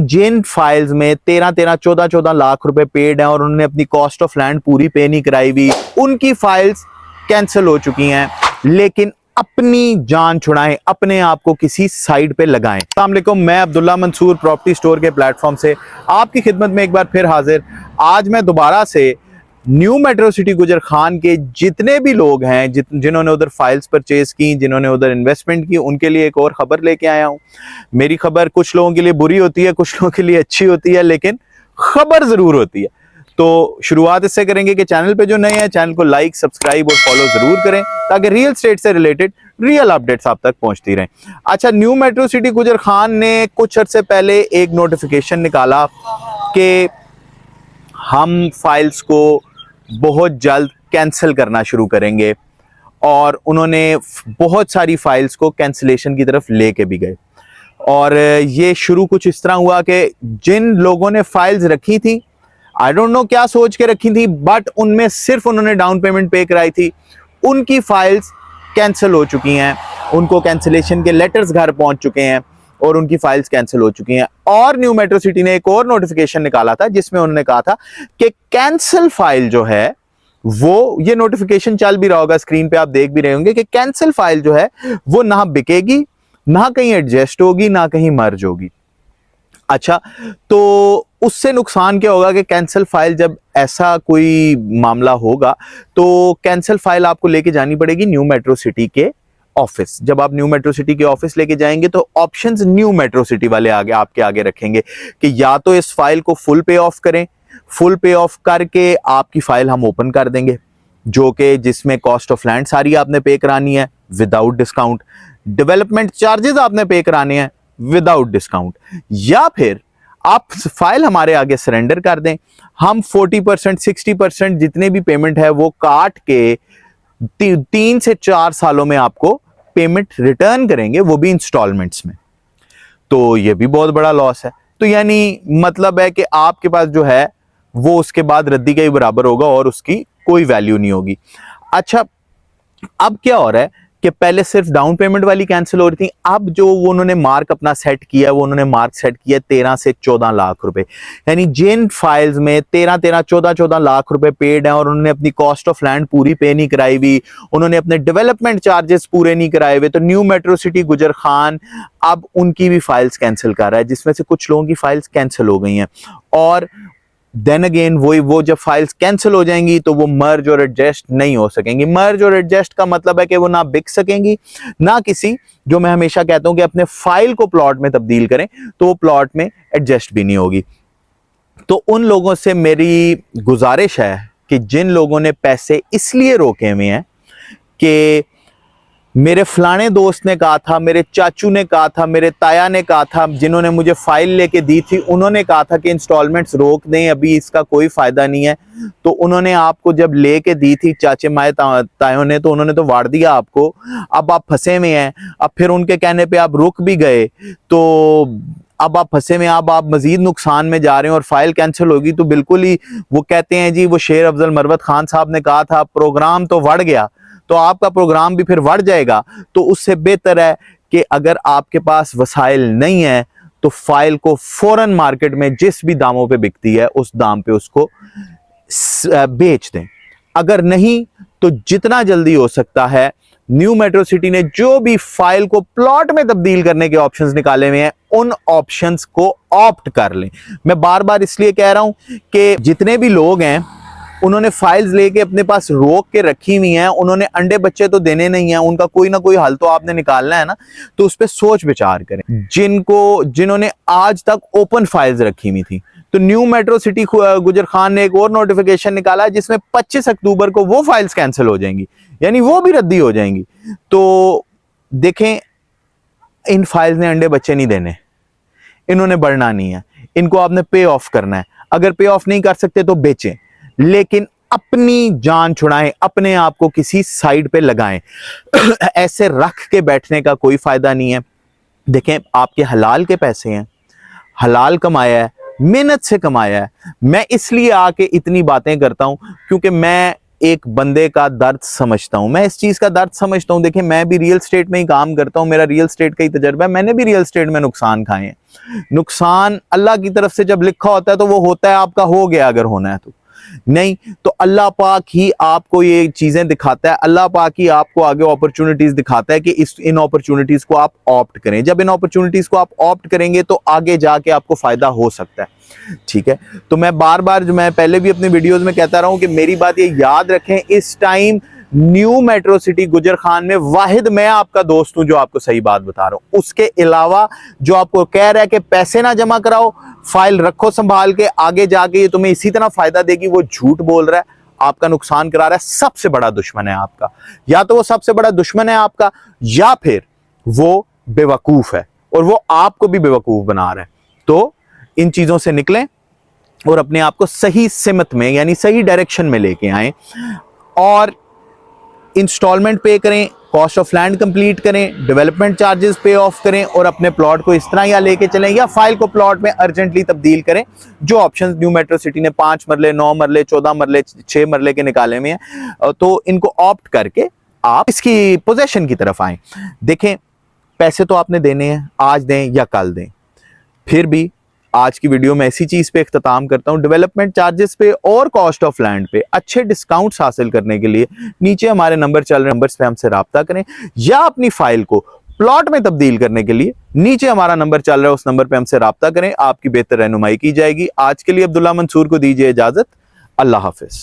जिन files में 13-13, 14-14 लाख रुपए paid हैं और उन्होंने अपनी कॉस्ट ऑफ लैंड पूरी पे नहीं कराई हुई, उनकी फाइल्स कैंसिल हो चुकी हैं। लेकिन अपनी जान छुड़ाएं, अपने आप को किसी साइड पे लगाएं। अस्सलाम वालेकुम, मैं अब्दुल्ला मंसूर प्रॉपर्टी स्टोर के प्लेटफॉर्म से आपकी खिदमत में एक बार फिर हाजिर। आज मैं दोबारा से न्यू मेट्रो सिटी गुजर खान के जितने भी लोग हैं जिन्होंने उधर फाइल्स परचेज की, जिन्होंने उधर इन्वेस्टमेंट की, उनके लिए एक और खबर लेके आया हूं। मेरी खबर कुछ लोगों के लिए बुरी होती है, कुछ लोगों के लिए अच्छी होती है, लेकिन खबर जरूर होती है। तो शुरुआत इससे करेंगे कि चैनल पे जो नए हैं चैनल को लाइक, सब्सक्राइब और फॉलो जरूर करें ताकि रियल स्टेट से रिलेटेड रियल अपडेट्स आप तक पहुंचती रहें। अच्छा, न्यू मेट्रो सिटी गुजर खान ने कुछ अर्से पहले एक नोटिफिकेशन निकाला कि हम फाइल्स को बहुत जल्द कैंसिल करना शुरू करेंगे, और उन्होंने बहुत सारी फाइल्स को कैंसिलेशन की तरफ लेके भी गए। और ये शुरू कुछ इस तरह हुआ कि जिन लोगों ने फाइल्स रखी थी, आई डोंट नो क्या सोच के रखी थी, बट उनमें सिर्फ उन्होंने डाउन पेमेंट पे कराई थी, उनकी फाइल्स कैंसिल हो चुकी हैं। उनको कैंसिलेशन के लेटर्स घर पहुंच चुके हैं और उनकी फाइल्स कैंसिल हो चुकी हैं। और न्यू मेट्रो सिटी ने एक और नोटिफिकेशन निकाला था जिसमें उन्होंने कहा था कि कैंसिल फाइल जो है वो, ये नोटिफिकेशन चल भी रहा होगा, स्क्रीन पे आप देख भी रहे होंगे कि कैंसिल फाइल जो है वो ना बिकेगी, ना कहीं एडजस्ट होगी, ना कहीं मर्ज होगी। अच्छा, तो उससे नुकसान क्या होगा कि कैंसिल फाइल, जब ऐसा कोई मामला होगा तो कैंसिल फाइल आपको लेके जानी पड़ेगी न्यू मेट्रो सिटी के ऑफिस। जब आप न्यू मेट्रो सिटी के ऑफिस लेके जाएंगे तो ऑप्शंस न्यू मेट्रो सिटी वाले आगे आपके आगे रखेंगे कि या तो इस फाइल को फुल पे ऑफ करें, फुल पे ऑफ करके आपकी फाइल हम ओपन कर देंगे, जो कि जिसमें कॉस्ट ऑफ लैंड सारी आपने पे करानी है विदाउट डिस्काउंट, डेवलपमेंट चार्जेस आपने पे कराने हैं विदाउट डिस्काउंट, या फिर आप फाइल हमारे आगे सरेंडर कर दें। हम 40%, 60% जितने भी पेमेंट है वो काट के 3 से 4 सालों में आपको पेमेंट रिटर्न करेंगे, वो भी इंस्टॉलमेंट्स में। तो ये भी बहुत बड़ा लॉस है। तो यानी मतलब है कि आपके पास जो है वो उसके बाद रद्दी के ही बराबर होगा और उसकी कोई वैल्यू नहीं होगी। अच्छा, अब क्या हो रहा है कि पहले सिर्फ डाउन पेमेंट वाली कैंसिल हो रही थी, अब जो वो उन्होंने मार्क अपना सेट किया, वो उन्होंने मार्क सेट किया 13 से 14 लाख रुपए। यानी जिन फाइल्स में 13-13, 14-14 लाख रुपए पेड हैं और उन्होंने अपनी कॉस्ट ऑफ लैंड पूरी पे नहीं कराई हुई, उन्होंने अपने डेवलपमेंट चार्जेस पूरे नहीं कराए हुए, तो न्यू मेट्रो सिटी गुजर खान अब उनकी भी फाइल्स कैंसिल कर रहा है, जिसमें से कुछ लोगों की फाइल्स कैंसिल हो गई हैं। और देन अगेन वो जब फाइल्स कैंसिल हो जाएंगी तो वो मर्ज और एडजस्ट नहीं हो सकेंगी। मर्ज और एडजस्ट का मतलब है कि वो ना बिक सकेंगी, ना किसी, जो मैं हमेशा कहता हूं कि अपने फाइल को प्लॉट में तब्दील करें तो वो प्लॉट में एडजस्ट भी नहीं होगी। तो उन लोगों से मेरी गुजारिश है कि जिन लोगों ने पैसे इसलिए रोके हुए हैं कि मेरे फलाने दोस्त ने कहा था, मेरे चाचू ने कहा था, मेरे ताया ने कहा था, जिन्होंने मुझे फाइल लेके दी थी उन्होंने कहा था कि इंस्टॉलमेंट्स रोक दें, अभी इसका कोई फायदा नहीं है, तो उन्होंने आपको जब लेके दी थी चाचे माए तायों ने, तो उन्होंने तो वाड़ दिया आपको। अब आप फंसे में हैं, अब फिर उनके कहने पे आप रुक भी गए, तो अब आप फंसे में, अब आप मजीद नुकसान में जा रहे हैं और फाइल कैंसिल होगी तो बिल्कुल ही, वो कहते हैं जी, वो शेर अफजल मरवत खान साहब ने कहा था प्रोग्राम तो बढ़ गया, तो आपका प्रोग्राम भी फिर बढ़ जाएगा। तो उससे बेहतर है कि अगर आपके पास वसाइल नहीं है तो फाइल को फौरन मार्केट में जिस भी दामों पे बिकती है उस दाम पे उसको बेच दें। अगर नहीं तो जितना जल्दी हो सकता है, न्यू मेट्रो सिटी ने जो भी फाइल को प्लॉट में तब्दील करने के ऑप्शंस निकाले हुए हैं उन ऑप्शंस को ऑप्ट कर लें। मैं बार बार इसलिए कह रहा हूं कि जितने भी लोग हैं उन्होंने फाइल्स लेके अपने पास रोक के रखी हुई हैं, उन्होंने अंडे बच्चे तो देने नहीं हैं, उनका कोई ना कोई हल तो आपने निकालना है ना, तो उस पर सोच विचार करें। जिन्होंने आज तक ओपन फाइल्स रखी हुई थी, तो न्यू मेट्रो सिटी गुजर खान ने एक और नोटिफिकेशन निकाला जिसमें 25 अक्टूबर को वो फाइल्स कैंसिल हो जाएंगी, यानी वो भी रद्दी हो जाएंगी। तो देखें, इन फाइल्स ने अंडे बच्चे नहीं देने, इन्होंने बढ़ना नहीं है, इनको आपने पे ऑफ करना है। अगर पे ऑफ नहीं कर सकते तो बेचें, लेकिन अपनी जान छुड़ाएं, अपने आप को किसी साइड पे लगाएं। ऐसे रख के बैठने का कोई फायदा नहीं है। देखें, आपके हलाल के पैसे हैं, हलाल कमाया है, मेहनत से कमाया है। मैं इसलिए आके इतनी बातें करता हूं क्योंकि मैं एक बंदे का दर्द समझता हूं, मैं इस चीज का दर्द समझता हूं। देखिए मैं भी रियल एस्टेट में ही काम करता हूं, मेरा रियल एस्टेट का ही तजर्बा है, मैंने भी रियल एस्टेट में नुकसान खाए हैं। नुकसान अल्लाह की तरफ से जब लिखा होता है तो वो होता है, आपका हो गया अगर होना है तो, नहीं तो अल्लाह पाक ही आपको ये चीजें दिखाता है, अल्लाह पाक ही आपको आगे अपॉर्चुनिटीज दिखाता है कि इन अपॉर्चुनिटीज को आप ऑप्ट करें। जब इन अपॉर्चुनिटीज को आप ऑप्ट करेंगे तो आगे जाके आपको फायदा हो सकता है। ठीक है, तो मैं बार बार, जो मैं पहले भी अपने वीडियोस में कहता रहा हूं कि मेरी बात ये याद रखें, इस टाइम न्यू मेट्रो सिटी गुजर खान में वाहिद मैं आपका दोस्त हूं जो आपको सही बात बता रहा हूं। उसके अलावा जो आपको कह रहा है कि पैसे ना जमा कराओ, फाइल रखो संभाल के, आगे जाके ये तुम्हें इसी तरह फायदा देगी, वो झूठ बोल रहा है, आपका नुकसान करा रहा है। सबसे बड़ा दुश्मन है आपका, या तो वो सबसे बड़ा दुश्मन है आपका, या फिर वो बेवकूफ है और वो आपको भी बेवकूफ बना रहा है। तो इन चीजों से निकलें और अपने आप को सही सिमत में यानी सही डायरेक्शन में लेके आएं, और इंस्टॉलमेंट पे करें, कॉस्ट ऑफ लैंड कंप्लीट करें, डेवलपमेंट चार्जेस पे ऑफ करें और अपने प्लॉट को इस तरह या लेके चलें, या फाइल को प्लॉट में अर्जेंटली तब्दील करें। जो ऑप्शंस न्यू मेट्रो सिटी ने 5 मरले, 9 मरले, 14 मरले, 6 मरले के निकाले हुए हैं, तो इनको ऑप्ट करके आप इसकी पोजेशन की तरफ आए। देखें पैसे तो आपने देने हैं, आज दें या कल दें। फिर भी आज की वीडियो में ऐसी चीज पे इख्तिताम करता हूं, डेवलपमेंट चार्जेस पे और कॉस्ट ऑफ लैंड पे अच्छे डिस्काउंट्स हासिल करने के लिए नीचे हमारे नंबर चल रहे, नंबर्स पे हमसे राब्ता करें, या अपनी फाइल को प्लॉट में तब्दील करने के लिए नीचे हमारा नंबर चल रहा है, उस नंबर पे हमसे राब्ता करें, आपकी बेहतर रहनुमाई की जाएगी। आज के लिए अब्दुल्ला मंसूर को दीजिए इजाजत। अल्लाह हाफिज।